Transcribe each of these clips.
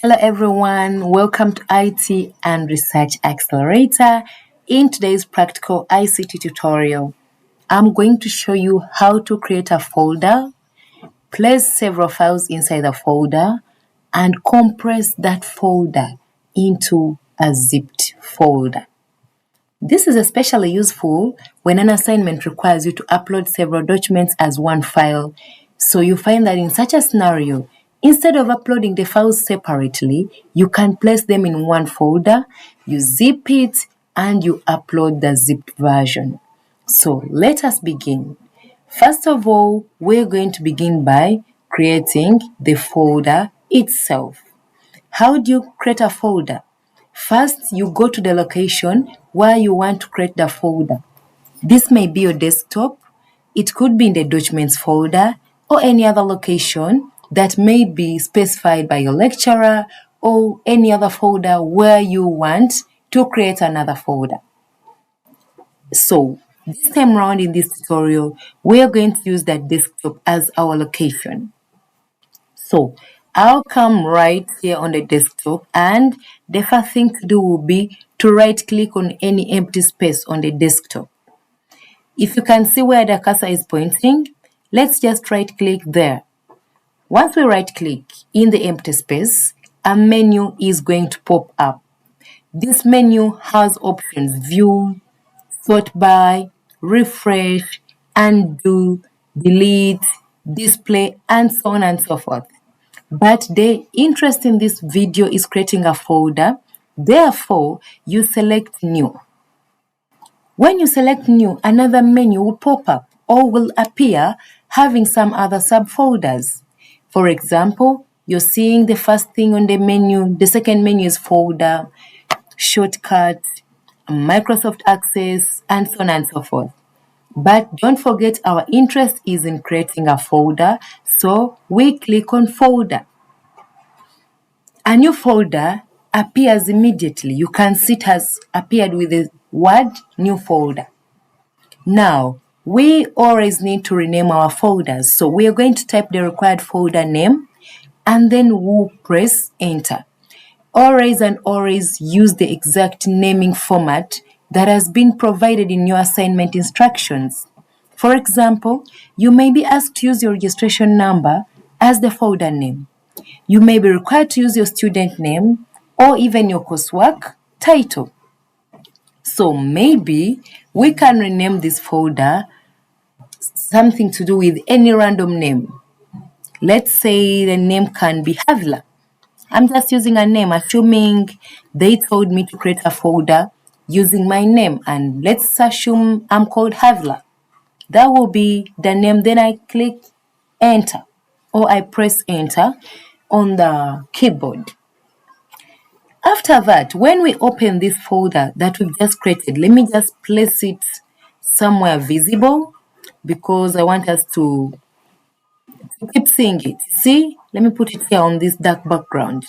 Hello everyone, welcome to IT and Research Accelerator. In today's practical ICT tutorial, I'm going to show you how to create a folder, place several files inside the folder, and compress that folder into a zipped folder. This is especially useful when an assignment requires you to upload several documents as one file. So you find that in such a scenario, instead of uploading the files separately, you can place them in one folder, you zip it, and you upload the zipped version. So let us begin. First of all, we're going to begin by creating the folder itself. How do you create a folder? First, you go to the location where you want to create the folder. This may be your desktop, it could be in the documents folder, or any other location that may be specified by your lecturer, or any other folder where you want to create another folder. So, this time around in this tutorial, we are going to use that desktop as our location. So, I'll come right here on the desktop, and the first thing to do will be to right click on any empty space on the desktop. If you can see where the cursor is pointing, let's just right click there. Once we right click in the empty space, a menu is going to pop up. This menu has options: view, sort by, refresh, undo, delete, display, and so on and so forth. But the interest in this video is creating a folder. Therefore, you select new. When you select new, another menu will pop up or will appear having some other subfolders. For example, you're seeing the first thing on the menu, the second menu is folder, shortcut, Microsoft Access, and so on and so forth. But don't forget, our interest is in creating a folder, so we click on folder. A new folder appears immediately. You can see it has appeared with the word new folder. Now, we always need to rename our folders. So we are going to type the required folder name and then we'll press enter. Always and always use the exact naming format that has been provided in your assignment instructions. For example, you may be asked to use your registration number as the folder name. You may be required to use your student name or even your coursework title. So maybe we can rename this folder something to do with any random name. Let's say the name can be Havla. I'm just using a name, assuming they told me to create a folder using my name, and let's assume I'm called Havla. That will be the name. Then I click enter, or I press enter on the keyboard. After that, when we open this folder that we've just created, let me just place it somewhere visible because I want us to keep seeing it. See, let me put it here on this dark background.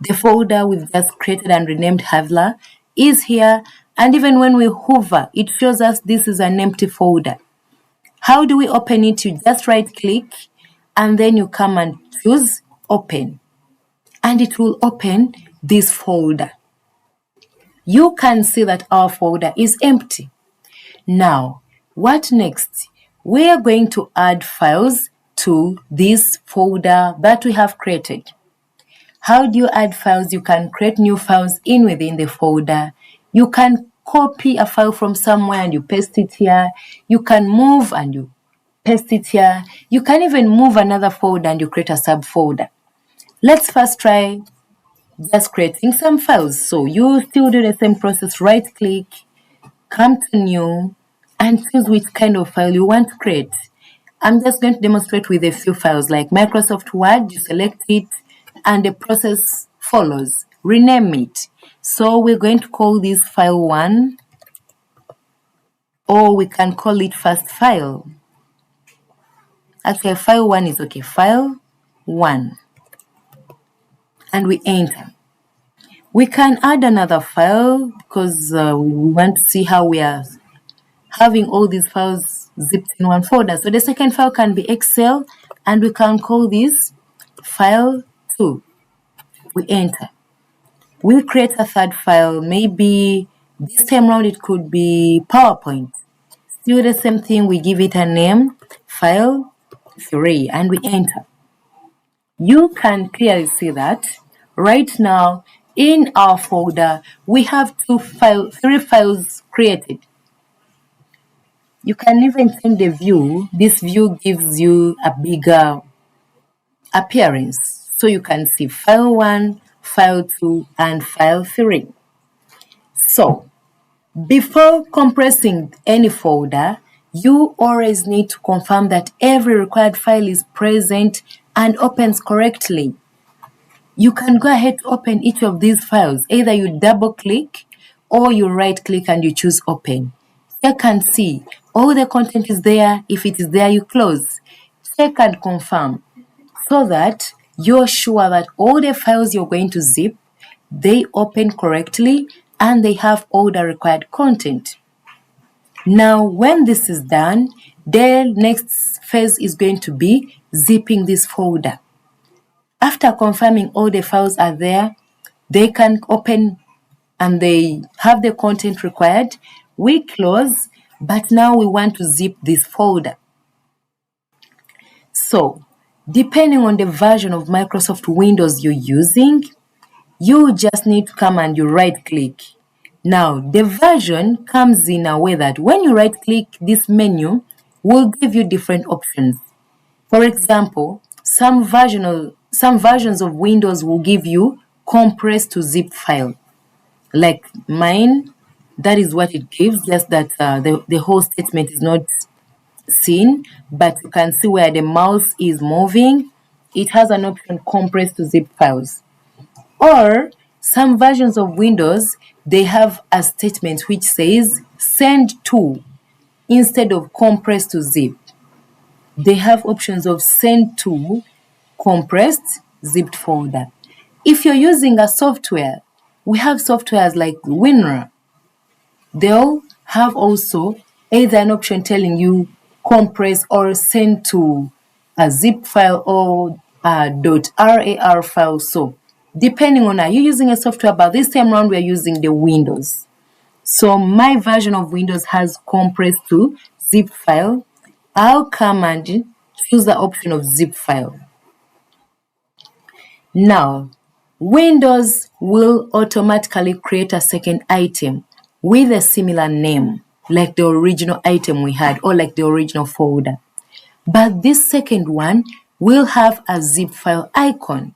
The folder we've just created and renamed Havla is here, and even when we hover, it shows us this is an empty folder. How do we open it? You just right click and then you come and choose open, and it will open this folder. You can see that our folder is empty. Now, what next? We are going to add files to this folder that we have created. How do you add files? You can create new files within the folder. You can copy a file from somewhere and you paste it here. You can move and you paste it here. You can even move another folder and you create a subfolder. Let's first try just creating some files. So you still do the same process, right click, come to new, and choose which kind of file you want to create. I'm just going to demonstrate with a few files like Microsoft Word. You select it and the process follows. Rename it. So we're going to call this file 1, or we can call it first file. Actually, file 1 is okay. File 1. And we enter. We can add another file because we want to see how we are having all these files zipped in one folder. So the second file can be Excel, and we can call this file 2. We enter. We'll create a third file. Maybe this time around it could be PowerPoint. Still the same thing, we give it a name, file 3, and we enter. You can clearly see that right now in our folder, we have 3 files created. You can even change the view. This view gives you a bigger appearance. So you can see file 1, file 2, and file 3. So before compressing any folder, you always need to confirm that every required file is present and opens correctly. You can go ahead to open each of these files. Either you double click or you right click and you choose open. Check and see all the content is there. If it is there, you close. Check and confirm so that you're sure that all the files you're going to zip, they open correctly and they have all the required content. Now, when this is done, the next phase is going to be zipping this folder. After confirming all the files are there, they can open and they have the content required. We close, but now we want to zip this folder. So, depending on the version of Microsoft Windows you're using, you just need to come and you right click. Now, the version comes in a way that when you right click, this menu will give you different options. For example, some versions of Windows will give you compress to zip file. Like mine, that is what it gives, just that the whole statement is not seen, but you can see where the mouse is moving. It has an option compress to zip files. Or some versions of Windows, they have a statement which says send to instead of compress to zip. They have options of send to, compressed, zipped folder. If you're using a software, we have softwares like WinRAR. They'll have also either an option telling you compress or send to a zip file or a .rar file. So depending on, are you using a software, but this time around we're using the Windows. So my version of Windows has compress to zip file. I'll come and choose the option of zip file. Now, Windows will automatically create a second item with a similar name, like the original item we had or like the original folder. But this second one will have a zip file icon.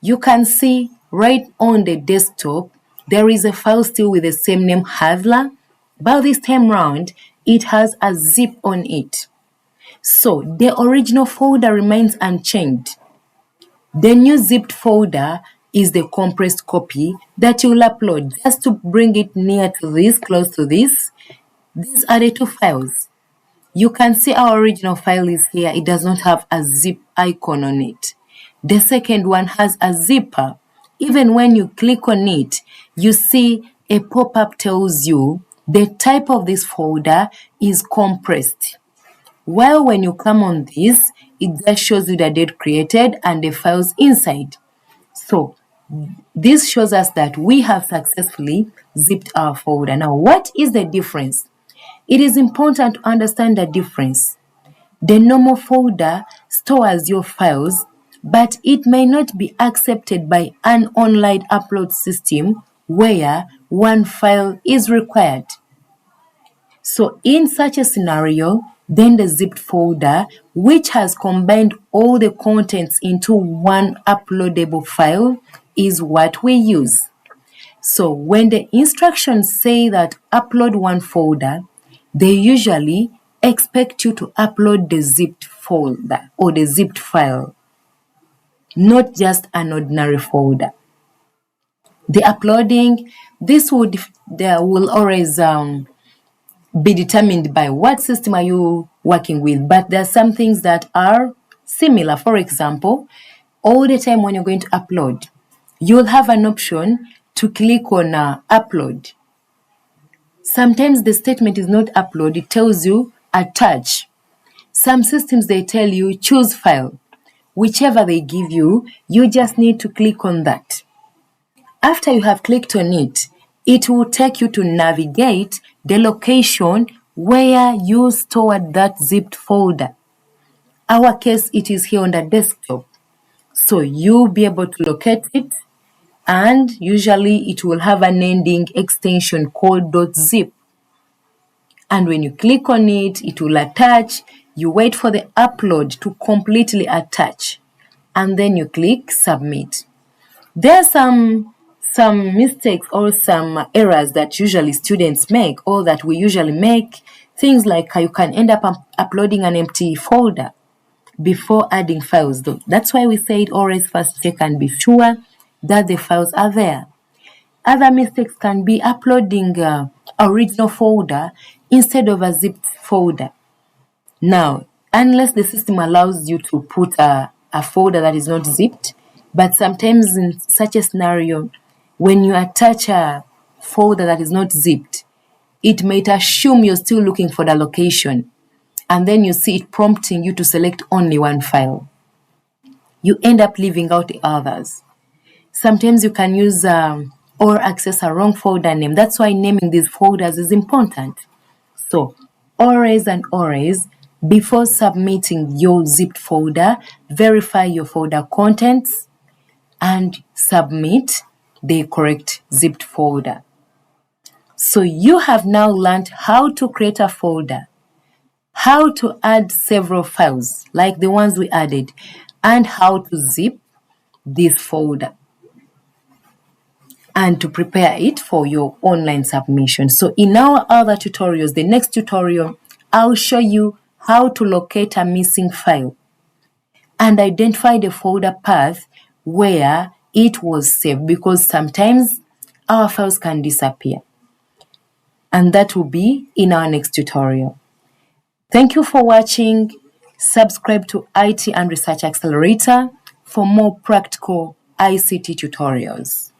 You can see right on the desktop, there is a file still with the same name, Hadla, but this time round, it has a zip on it. So the original folder remains unchanged. The new zipped folder is the compressed copy that you'll upload. Just to bring it near to this, close to this, these are the 2 files. You can see our original file is here. It does not have a zip icon on it. The second one has a zipper. Even when you click on it, you see a pop-up tells you the type of this folder is compressed. While when you come on this, it just shows you the date created and the files inside. So this shows us that we have successfully zipped our folder. Now, what is the difference? It is important to understand the difference. The normal folder stores your files, but it may not be accepted by an online upload system where one file is required. So in such a scenario, then the zipped folder, which has combined all the contents into one uploadable file, is what we use. So when the instructions say that upload one folder, they usually expect you to upload the zipped folder or the zipped file, not just an ordinary folder. The uploading, this will always be determined by what system are you working with, but there are some things that are similar. For example, all the time when you're going to upload, you'll have an option to click on upload. Sometimes the statement is not upload, it tells you attach. Some systems, they tell you choose file. whichever they give you, you just need to click on that. After you have clicked on it, it will take you to navigate the location where you stored that zipped folder. Our case, it is here on the desktop. So you'll be able to locate it, and usually it will have an ending extension called .zip. And when you click on it, it will attach. You wait for the upload to completely attach, and then you click submit. There are some mistakes or some errors that usually students make, or that we usually make. Things like you can end up uploading an empty folder before adding files, though. That's why we said always first check and be sure that the files are there. Other mistakes can be uploading original folder instead of a zipped folder. Now, unless the system allows you to put a folder that is not zipped, but sometimes in such a scenario, when you attach a folder that is not zipped, it might assume you're still looking for the location, and then you see it prompting you to select only one file. You end up leaving out the others. Sometimes you can use or access a wrong folder name. That's why naming these folders is important. So, always and always, before submitting your zipped folder, verify your folder contents and submit the correct zipped folder. So you have now learned how to create a folder, how to add several files like the ones we added, and how to zip this folder, and to prepare it for your online submission. So in our other tutorials, the next tutorial, I'll show you how to locate a missing file and identify the folder path where it was saved, because sometimes our files can disappear. And that will be in our next tutorial. Thank you for watching. Subscribe to IT and Research Accelerator for more practical ICT tutorials.